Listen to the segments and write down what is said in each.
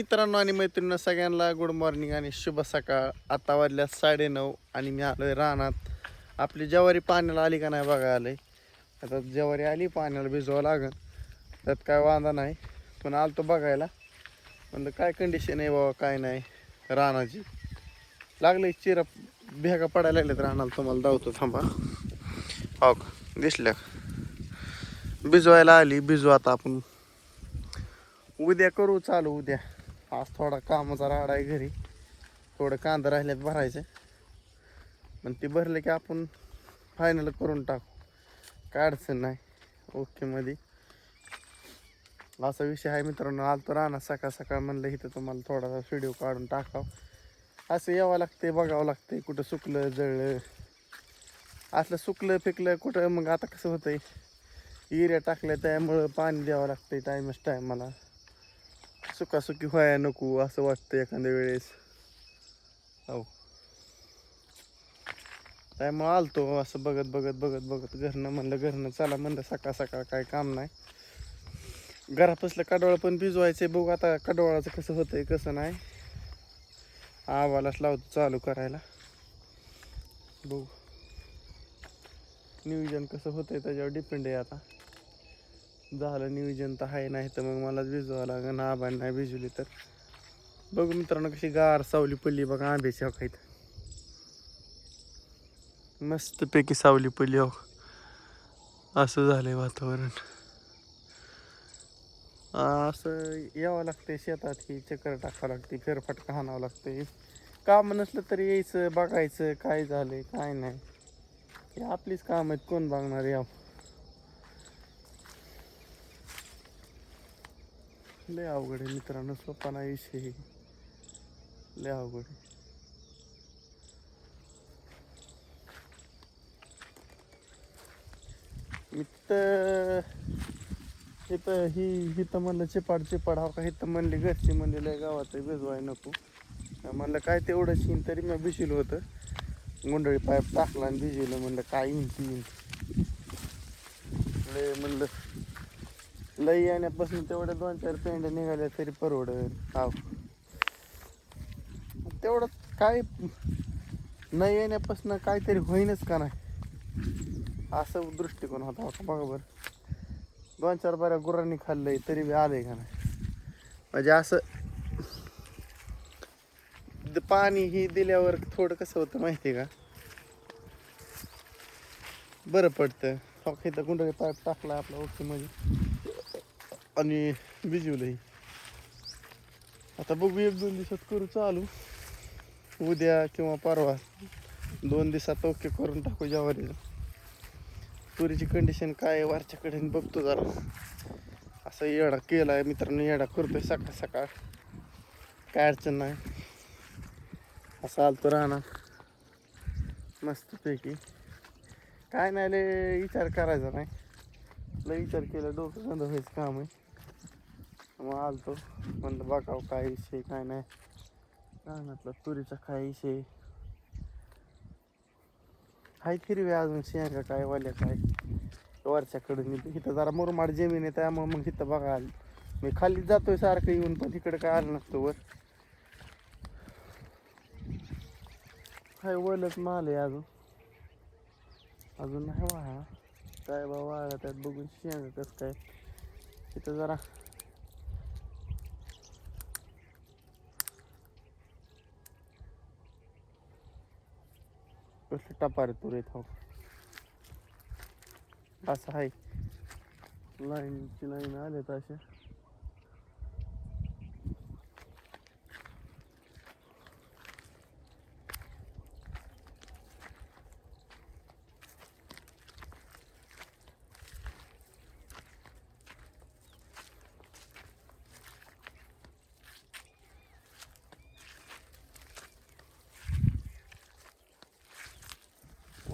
मित्रांनो आणि मैत्रिणींनो सगळ्यांना गुड मॉर्निंग आणि शुभ सकाळ. आता वाजल्या 9:30 आणि मी आलोय रानात. आपली ज्वारी पाण्याला आली का नाही बघा आलंय. आता ज्वारी आली पाण्याला भिजवावं लागेल, त्यात काय वांदा नाही. पण आलतो बघायला, म्हणलं काय कंडिशन आहे बाबा काय नाही रानाची. लागले चिरा भेगा पडायला लागलेत रानाला. तुम्हाला धावतो थांबा. हो का दिसल्या भिजवायला आली. भिजू आता आपण उद्या करू चालू. उद्या आज थोडा कामाचा राडा आहे घरी. थोडं कांदा राहिल्यात भरायचं, पण ते भरले की आपण फायनल करून टाकू. काय अडचण नाही. ओके मध्ये असा विषय आहे मित्रांनो. आलतो राहणार सकाळ सकाळ, म्हणलं इथं तुम्हाला थोडासा व्हिडिओ काढून टाकावं. असं यावं लागते, बघावं लागते कुठं सुकलं जळलं. असलं सुकलं फेकलं कुठं. मग आता कसं होतंय, युरिया टाकलं त्यामुळं पाणी द्यावं लागतंय टायमाला. सुकासुकी व्हायला नको असं वाटतं एखाद्या वेळेस. हो त्यामुळं आलतो असं बघत घरनं. म्हणलं घरनं चला म्हणलं सकाळ सकाळ काय काम नाही. घरापासलं कडवाळं पण भिजवायचे. बघू आता कडवाळाचं कसं होतंय कसं नाही. आवालाच लावतो चालू करायला. बघू नियोजन कसं होतंय त्याच्यावर डिपेंड आहे. आता झालं नियोजन तर आहे, नाही तर मग मलाच भिजवावं लागेल. आबांनी नाही भिजवली तर. बघू मित्रांनो कशी गार सावली पडली बघा आंब्याची खायत. मस्तपैकी सावली पडली हो. असं झालंय वातावरण. असं यावं लागते शेतात की चक्कर टाकावं लागते, फेरफटका हाणावं लागते. काम नसलं तरी यायचं बघायचं काय झालंय काय नाही. हे आपलीच काम आहेत, कोण बघणार याव. लय अवघड आहे मित्रांनो. सोपा नाही विषय, लय अवघड आहे. इथं इथं म्हणलं चिपाड हा का. इथं म्हणले घरची म्हणले लय गावात भिजवाय नको. म्हणलं काय तेवढं शिन तरी मी भिजलं होतं. गुंडळी पाईप टाकला आणि भिजवलं. म्हणलं काय येईन ती येईन. लय म्हणलं लई येण्यापासून तेवढ्या 2-4 पेंड्या निघाल्या तरी परवडेल. हा तेवढं काय नाही येण्यापासून काहीतरी होईनच का नाही असं दृष्टिकोन होता बघा बरं. 2-4 बऱ्या गुरांनी खाल्लंय तरी बी आलंय का नाही. म्हणजे असं पाणी ही दिल्यावर थोडं कसं होतं माहिती आहे का, बरं पडतं. फक्त इथं गुंडळी पाईप टाकला आपला ओके मध्ये आणि भिजवलंही. आता बघू 1-2 दिवसात करू चालू. उद्या किंवा परवा 2 दिवसात ओके करून टाकू ज्वारीचं. तुरीची कंडिशन काय आहे वरच्याकडे बघतो जरा. असं येडा केला आहे मित्रांनो, येडा करतोय सकाळ सकाळ. काय अडचण नाही. असं आलतो राहणार मस्तपैकी. काय नाही लय विचार करायचा नाही. लय विचार केला डोकं बंद व्हायचं काम आहे. मग आलतो म्हणलं बघावं काय विषय काय नाही. रानातला तुरीचा काय विषय हाय हिरवी अजून शेंगा काय वाल्या काय वरच्याकडं. इथं जरा मुरमाड जमीन आहे त्यामुळे मग इथं बघा आली. मी खाली जातोय सारखं येऊन, पण इकडे काय आलं नसतं वर. हाय वलच माल आहे अजून नाही वाळा. काय बा वाळा त्यात बघून शेंगा कसं काय. इथं जरा कसले टपारे तुर येत हो. असं आहे लाईनची लाईन आल्यात अशा.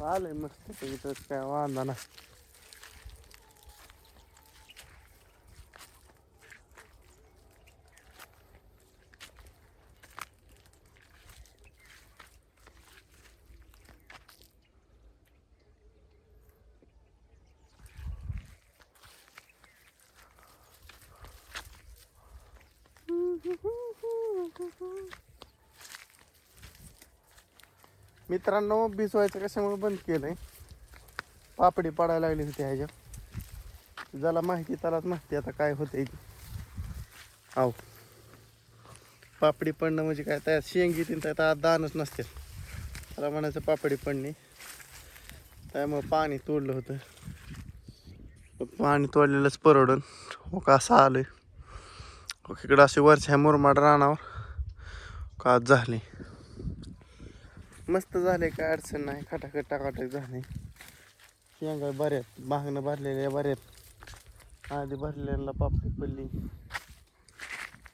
आलंय मस्त पैकी काय वांदा ना. मित्रांनो भिजवायचं कशामुळे बंद केलंय, पापडी पडायला लागली होती ह्याच्या. ज्याला माहिती त्यालाच माहिती आता काय होतंय ते. आव पापडी पडणं म्हणजे काय, त्यात शेंग येतील त्यात दाणच नसते, त्याला म्हणायचं पापडी पडणे. त्यामुळं पाणी तोडलं होतं, पाणी तोडलेलंच परवडन. हो का असं आलंय इकडं अशी वरच्या मुरमाड रानावर का झाले. मस्त झाले, काय अडचण नाही, खटाखट टाकाटक झाले. शेंगा बऱ्यात, मागणं भरलेल्या बऱ्यात, आधी भरलेल्या पापडी पडली.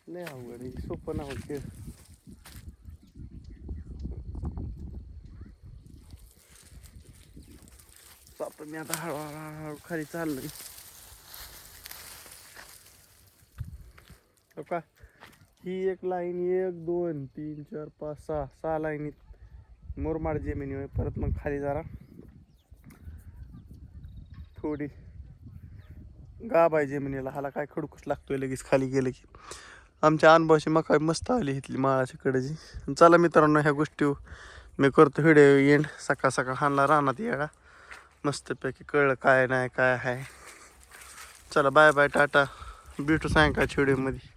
लय अवघड आहे, सोपं नाव खेळ. आता मी आता हळूहळू खाली चाललोय. का ही एक लाईन 1 2 3 4 5 6 लाईनीत मुरमाड जमिनी होय. परत मग खाली जरा थोडी गाभ आहे जमिनीला, हाला काय खडूकच लागतोय लगेच खाली गेलं की. आमच्या अनुभवाची मका मस्त आली इथली माळाच्या कडेची. चला मित्रांनो, ह्या गोष्टी मी करतो व्हिडिओ एंड. सकाळ सकाळ हाणला रानात येगा, मस्तपैकी कळलं काय नाही काय आहे. चला बाय बाय, टाटा, भेटू सायंकाळच्या व्हिडिओमध्ये.